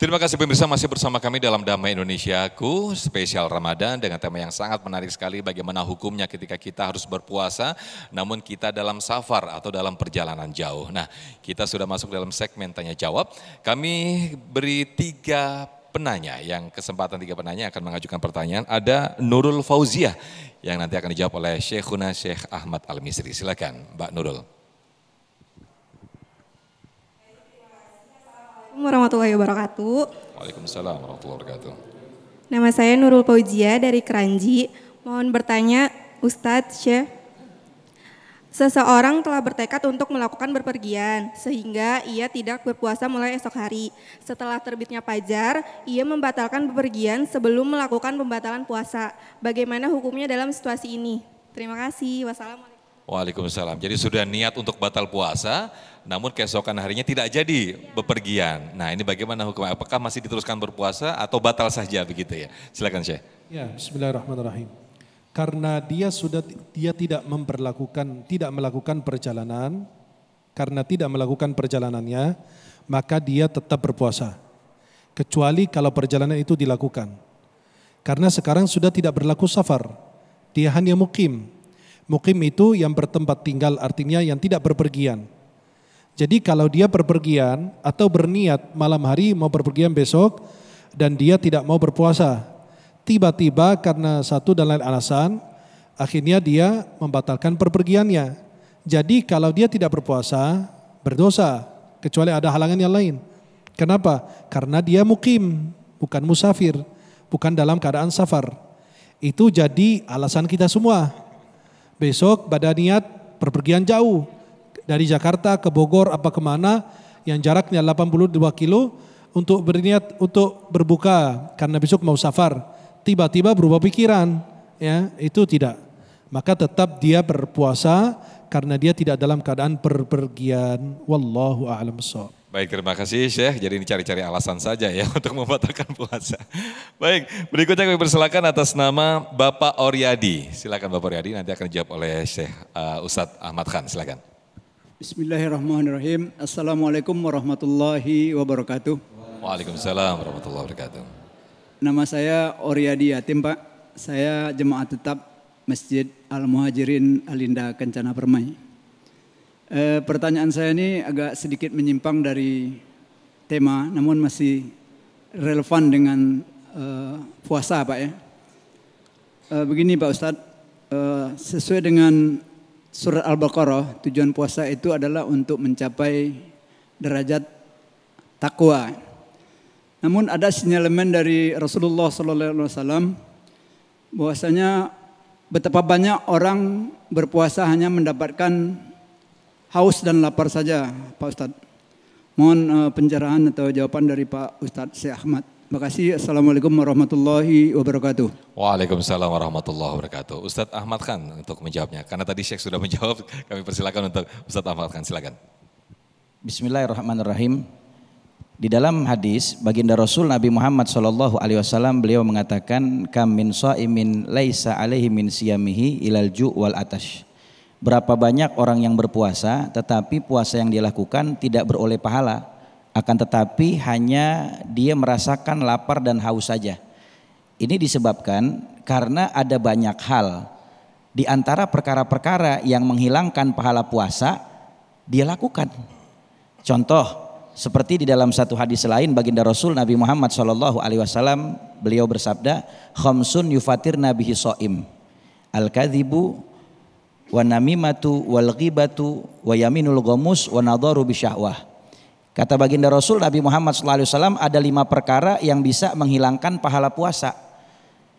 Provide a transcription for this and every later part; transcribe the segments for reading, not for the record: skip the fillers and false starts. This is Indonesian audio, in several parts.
Terima kasih pemirsa, masih bersama kami dalam Damai Indonesiaku, spesial Ramadan dengan tema yang sangat menarik sekali, bagaimana hukumnya ketika kita harus berpuasa namun kita dalam safar atau dalam perjalanan jauh. Nah, kita sudah masuk dalam segmen tanya jawab. Kami beri 3 penanya, yang kesempatan 3 penanya akan mengajukan pertanyaan. Ada Nurul Fauziah yang nanti akan dijawab oleh Syekhuna Syekh Ahmad Al-Misri. Silakan Mbak Nurul. Warahmatullahi wabarakatuh. Waalaikumsalam warahmatullahi wabarakatuh. Nama saya Nurul Fauzia dari Keranji. Mohon bertanya, Ustadz Syekh. Seseorang telah bertekad untuk melakukan bepergian sehingga ia tidak berpuasa mulai esok hari. Setelah terbitnya fajar, ia membatalkan bepergian sebelum melakukan pembatalan puasa. Bagaimana hukumnya dalam situasi ini? Terima kasih. Wassalamualaikum. Waalaikumsalam. Jadi sudah niat untuk batal puasa, namun keesokan harinya tidak jadi bepergian. Nah, ini bagaimana hukumnya? Apakah masih diteruskan berpuasa atau batal saja begitu ya? Silakan Syekh. Ya, bismillahirrahmanirrahim. Karena dia tidak melakukan perjalanan, karena tidak melakukan perjalanannya, maka dia tetap berpuasa. Kecuali kalau perjalanan itu dilakukan. Karena sekarang sudah tidak berlaku safar, dia hanya mukim. Mukim itu yang bertempat tinggal, artinya yang tidak berpergian. Jadi kalau dia berpergian atau berniat malam hari mau berpergian besok dan dia tidak mau berpuasa, tiba-tiba karena satu dan lain alasan, akhirnya dia membatalkan perpergiannya. Jadi kalau dia tidak berpuasa, berdosa, kecuali ada halangan yang lain. Kenapa? Karena dia mukim, bukan musafir, bukan dalam keadaan safar. Itu jadi alasan kita semua. Besok pada niat perpergian jauh, dari Jakarta ke Bogor apa kemana, yang jaraknya 82 kilo, untuk berniat untuk berbuka karena besok mau safar. Tiba-tiba berubah pikiran, ya itu tidak. Maka tetap dia berpuasa karena dia tidak dalam keadaan perpergian. Wallahu a'lam bishawab. Baik, terima kasih Syekh. Jadi ini cari-cari alasan saja ya untuk membatalkan puasa. Baik, berikutnya kami persilakan atas nama Bapak Oryadi. Silakan Bapak Oryadi, nanti akan dijawab oleh Syekh Ustadz Ahmad Khan. Silakan. Bismillahirrahmanirrahim. Assalamualaikum warahmatullahi wabarakatuh. Waalaikumsalam warahmatullahi wabarakatuh. Nama saya Oryadi Yatim, Pak. Saya jemaat tetap Masjid Al-Muhajirin Alinda Kencana Permai. Pertanyaan saya ini agak sedikit menyimpang dari tema, namun masih relevan dengan puasa, Pak ya. Begini Pak Ustadz, sesuai dengan surat Al-Baqarah, tujuan puasa itu adalah untuk mencapai derajat takwa. Namun ada sinyalemen dari Rasulullah SAW bahwasanya betapa banyak orang berpuasa hanya mendapatkan haus dan lapar saja, Pak Ustadz. Mohon pencerahan atau jawaban dari Pak Ustadz Syekh Ahmad. Terima kasih. Assalamualaikum warahmatullahi wabarakatuh. Waalaikumsalam warahmatullahi wabarakatuh. Ustadz Ahmad Khan untuk menjawabnya. Karena tadi Syekh sudah menjawab, kami persilakan untuk Ustadz Ahmad Khan. Silakan. Bismillahirrahmanirrahim. Di dalam hadis baginda Rasul Nabi Muhammad SAW beliau mengatakan kam min shaimin laisa alaihi min siyamihi ilal ju' wal atash. Berapa banyak orang yang berpuasa tetapi puasa yang dia lakukan tidak beroleh pahala, akan tetapi hanya dia merasakan lapar dan haus saja. Ini disebabkan karena ada banyak hal di antara perkara-perkara yang menghilangkan pahala puasa dia lakukan. Contoh seperti di dalam satu hadis lain baginda Rasul Nabi Muhammad SAW beliau bersabda, khamsun yufatir nabihi shaim, al-kadhibu wa namimatu wal ghibatu wa yaminul ghamus wa nadharu bisyahwah. Kata baginda Rasul Nabi Muhammad SAW ada 5 perkara yang bisa menghilangkan pahala puasa.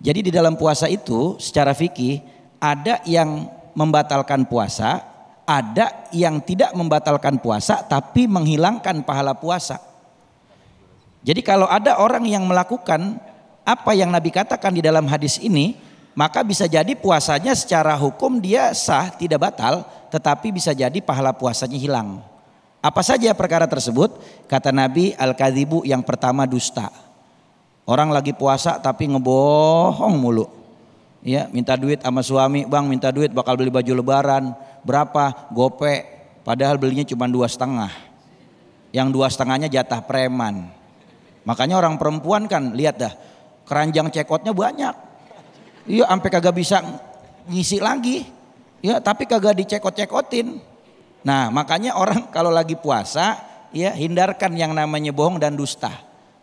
Jadi di dalam puasa itu secara fikih ada yang membatalkan puasa, ada yang tidak membatalkan puasa tapi menghilangkan pahala puasa. Jadi kalau ada orang yang melakukan apa yang Nabi katakan di dalam hadis ini, maka bisa jadi puasanya secara hukum dia sah, tidak batal, tetapi bisa jadi pahala puasanya hilang. Apa saja perkara tersebut? Kata Nabi, al-kadhibu, yang pertama dusta. Orang lagi puasa tapi ngebohong mulu. Ya, minta duit sama suami, bang minta duit bakal beli baju lebaran, berapa? Gope, padahal belinya cuma 2,5. Yang 2,5-nya jatah preman. Makanya orang perempuan kan lihat dah, keranjang cekotnya banyak. Iya, sampai kagak bisa ngisi lagi. Ya, tapi kagak dicekot-cekotin. Nah, makanya orang kalau lagi puasa, ya hindarkan yang namanya bohong dan dusta.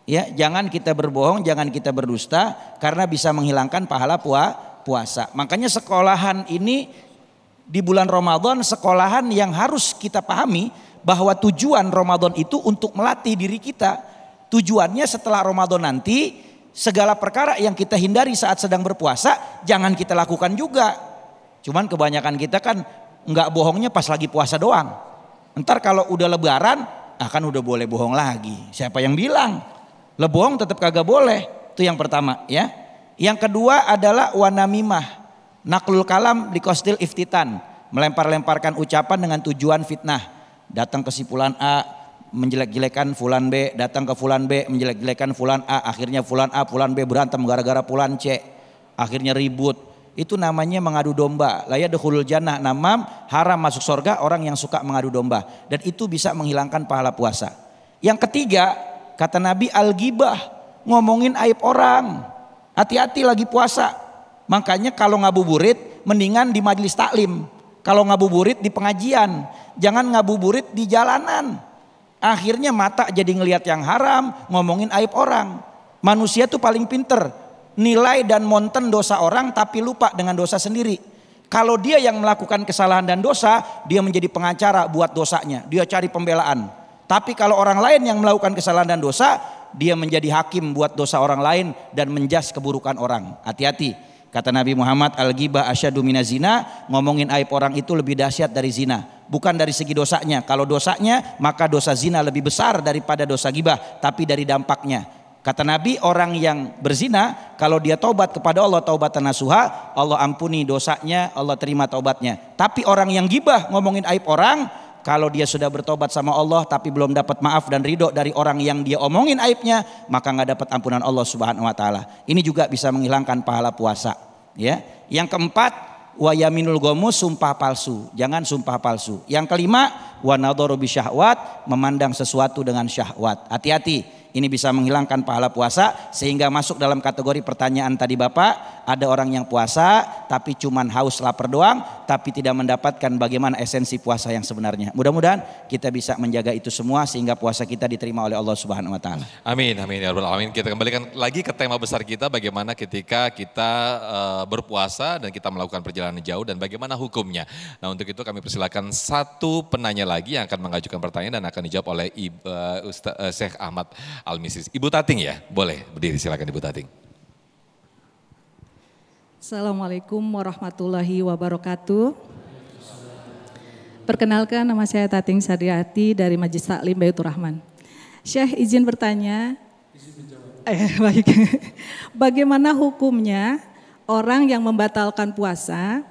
Ya, jangan kita berbohong, jangan kita berdusta karena bisa menghilangkan pahala puasa. Makanya sekolahan ini di bulan Ramadan, sekolahan yang harus kita pahami bahwa tujuan Ramadan itu untuk melatih diri kita. Tujuannya setelah Ramadan nanti segala perkara yang kita hindari saat sedang berpuasa jangan kita lakukan juga. Cuman kebanyakan kita kan nggak bohongnya pas lagi puasa doang. Ntar kalau udah lebaran akan udah boleh bohong lagi. Siapa yang bilang? Bohong tetap kagak boleh. Itu yang pertama ya. Yang kedua adalah wanamimah, naklul kalam di kostil iftitan, melempar-lemparkan ucapan dengan tujuan fitnah. Datang ke si fulan A menjelek-jelekan fulan B, datang ke fulan B menjelek-jelekan fulan A, akhirnya fulan A fulan B berantem gara-gara fulan C, akhirnya ribut. Itu namanya mengadu domba. La yadkhulul jannah namam, haram masuk surga orang yang suka mengadu domba, dan itu bisa menghilangkan pahala puasa. Yang ketiga, kata Nabi, al-ghibah, ngomongin aib orang. Hati-hati lagi puasa. Makanya kalau ngabuburit mendingan di majelis taklim. Kalau ngabuburit di pengajian, jangan ngabuburit di jalanan. Akhirnya mata jadi ngelihat yang haram, ngomongin aib orang. Manusia tuh paling pinter, nilai dan monten dosa orang tapi lupa dengan dosa sendiri. Kalau dia yang melakukan kesalahan dan dosa, dia menjadi pengacara buat dosanya, dia cari pembelaan. Tapi kalau orang lain yang melakukan kesalahan dan dosa, dia menjadi hakim buat dosa orang lain dan menjas keburukan orang. Hati-hati. Kata Nabi Muhammad, al-ghibah asyadu minazina, ngomongin aib orang itu lebih dahsyat dari zina. Bukan dari segi dosanya. Kalau dosanya, maka dosa zina lebih besar daripada dosa ghibah, tapi dari dampaknya. Kata Nabi, orang yang berzina kalau dia taubat kepada Allah taubatan nasuha, Allah ampuni dosanya, Allah terima taubatnya. Tapi orang yang ghibah ngomongin aib orang, kalau dia sudah bertobat sama Allah tapi belum dapat maaf dan ridho dari orang yang dia omongin aibnya, maka nggak dapat ampunan Allah Subhanahu wa taala. Ini juga bisa menghilangkan pahala puasa, ya. Yang keempat, wa yaminul ghamus, sumpah palsu. Jangan sumpah palsu. Yang kelima, wa nadharu bisyahwat, memandang sesuatu dengan syahwat. Hati-hati. Ini bisa menghilangkan pahala puasa, sehingga masuk dalam kategori pertanyaan tadi Bapak, ada orang yang puasa tapi cuman haus lapar doang, tapi tidak mendapatkan bagaimana esensi puasa yang sebenarnya. Mudah-mudahan kita bisa menjaga itu semua sehingga puasa kita diterima oleh Allah Subhanahu wa taala. Amin, amin ya rabbal alamin. Kita kembalikan lagi ke tema besar kita, bagaimana ketika kita berpuasa dan kita melakukan perjalanan jauh dan bagaimana hukumnya. Nah, untuk itu kami persilakan satu penanya lagi yang akan mengajukan pertanyaan dan akan dijawab oleh Syekh Ahmad Al-Misri. Ibu Tating ya, boleh berdiri, silakan Ibu Tating. Assalamualaikum warahmatullahi wabarakatuh. Perkenalkan, nama saya Tating Sariati dari Majelis Taklim Baitur Rahman. Syekh izin bertanya. Baik. Bagaimana hukumnya orang yang membatalkan puasa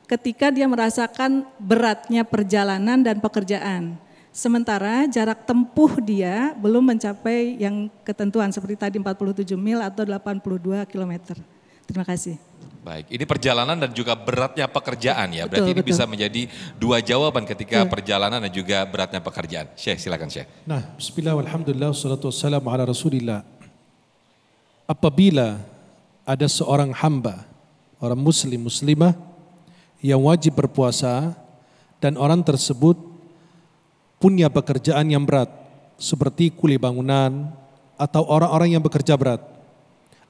ketika dia merasakan beratnya perjalanan dan pekerjaan? Sementara jarak tempuh dia belum mencapai yang ketentuan seperti tadi 47 mil atau 82 kilometer. Terima kasih. Baik, ini perjalanan dan juga beratnya pekerjaan ya. Betul, Berarti ini betul. bisa menjadi dua jawaban ketika perjalanan dan juga beratnya pekerjaan. Syekh, silakan Syekh. Nah, bismillah walhamdulillah wassalatu wassalamu ala rasulillah. Apabila ada seorang hamba, orang muslim, muslimah yang wajib berpuasa dan orang tersebut punya pekerjaan yang berat seperti kuli bangunan atau orang-orang yang bekerja berat,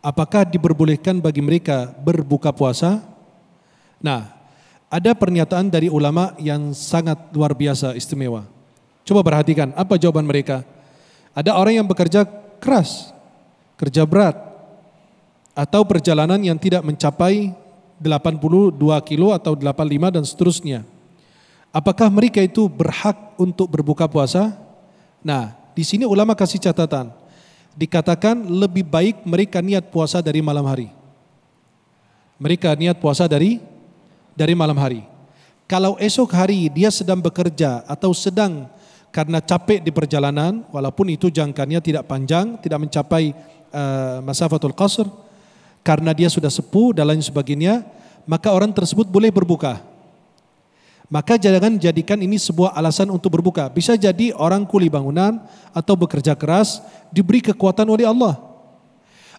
apakah diperbolehkan bagi mereka berbuka puasa? Nah, ada pernyataan dari ulama yang sangat luar biasa istimewa. Coba perhatikan apa jawaban mereka. Ada orang yang bekerja keras, kerja berat, atau perjalanan yang tidak mencapai 82 kilo atau 85 dan seterusnya. Apakah mereka itu berhak untuk berbuka puasa? Nah, di sini ulama kasih catatan. Dikatakan lebih baik mereka niat puasa dari malam hari. Mereka niat puasa dari malam hari. Kalau esok hari dia sedang bekerja atau sedang karena capek di perjalanan, walaupun itu jangkanya tidak panjang, tidak mencapai masafatul qasr, karena dia sudah sepuh dan lain sebagainya, maka orang tersebut boleh berbuka. Maka jangan jadikan ini sebuah alasan untuk berbuka. Bisa jadi orang kuli bangunan atau bekerja keras diberi kekuatan oleh Allah.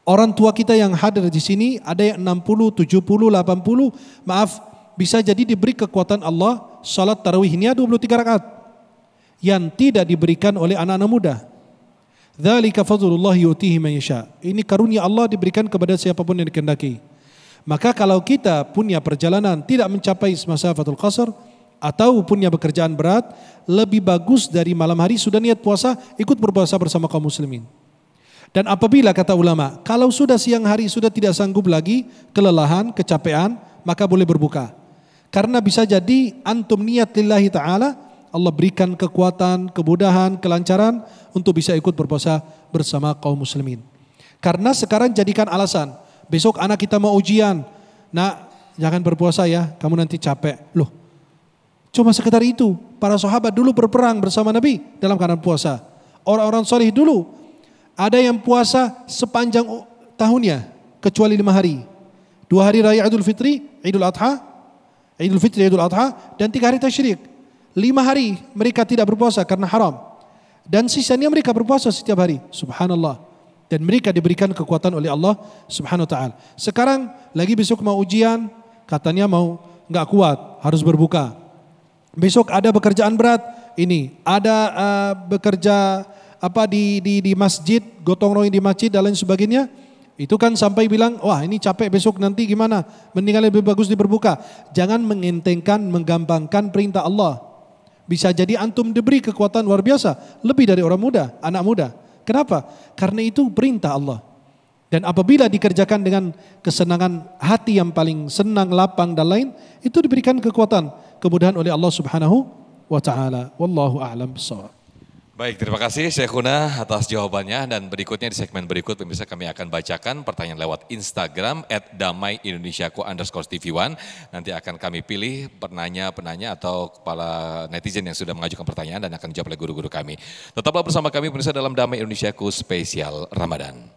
Orang tua kita yang hadir di sini ada yang 60, 70, 80, maaf, bisa jadi diberi kekuatan Allah salat tarawihnya 23 rakaat yang tidak diberikan oleh anak-anak muda. Dzalika fadlullah yu'tihi man yasha. Ini karunia Allah diberikan kepada siapapun yang dikehendaki. Maka kalau kita punya perjalanan tidak mencapai masafatul qasar atau punya pekerjaan berat, lebih bagus dari malam hari sudah niat puasa, ikut berpuasa bersama kaum muslimin. Dan apabila kata ulama, kalau sudah siang hari sudah tidak sanggup lagi, kelelahan, kecapean, maka boleh berbuka. Karena bisa jadi antum niat lillahi ta'ala, Allah berikan kekuatan, kemudahan, kelancaran untuk bisa ikut berpuasa bersama kaum muslimin. Karena sekarang jadikan alasan, besok anak kita mau ujian, nak jangan berpuasa ya, kamu nanti capek. Loh, cuma sekedar itu. Para sahabat dulu berperang bersama Nabi dalam keadaan puasa. Orang-orang salih dulu ada yang puasa sepanjang tahunnya kecuali 5 hari. 2 hari raya Idul Fitri, Idul Adha, dan 3 hari tasyrik. 5 hari mereka tidak berpuasa karena haram. Dan sisanya mereka berpuasa setiap hari. Subhanallah. Dan mereka diberikan kekuatan oleh Allah Subhanahu wa taala. Sekarang lagi besok mau ujian, katanya mau enggak kuat, harus berbuka. Besok ada pekerjaan berat, ini ada bekerja di masjid, gotong royong di masjid dan lain sebagainya. Itu kan sampai bilang, wah ini capek besok nanti gimana? Mendingan lebih bagus diberbuka. Jangan mengentengkan, menggampangkan perintah Allah. Bisa jadi antum diberi kekuatan luar biasa, lebih dari orang muda, anak muda. Kenapa? Karena itu perintah Allah. Dan apabila dikerjakan dengan kesenangan hati yang paling senang, lapang dan lain, itu diberikan kekuatan, kemudahan oleh Allah Subhanahu wa taala. Wallahu a'lam bishawab. Baik, terima kasih Syekhuna atas jawabannya, dan berikutnya di segmen berikut pemirsa kami akan bacakan pertanyaan lewat Instagram @damaiindonesiaku_tv1. Nanti akan kami pilih penanya atau kepala netizen yang sudah mengajukan pertanyaan dan akan dijawab oleh guru-guru kami. Tetaplah bersama kami pemirsa dalam Damai Indonesiaku spesial Ramadan.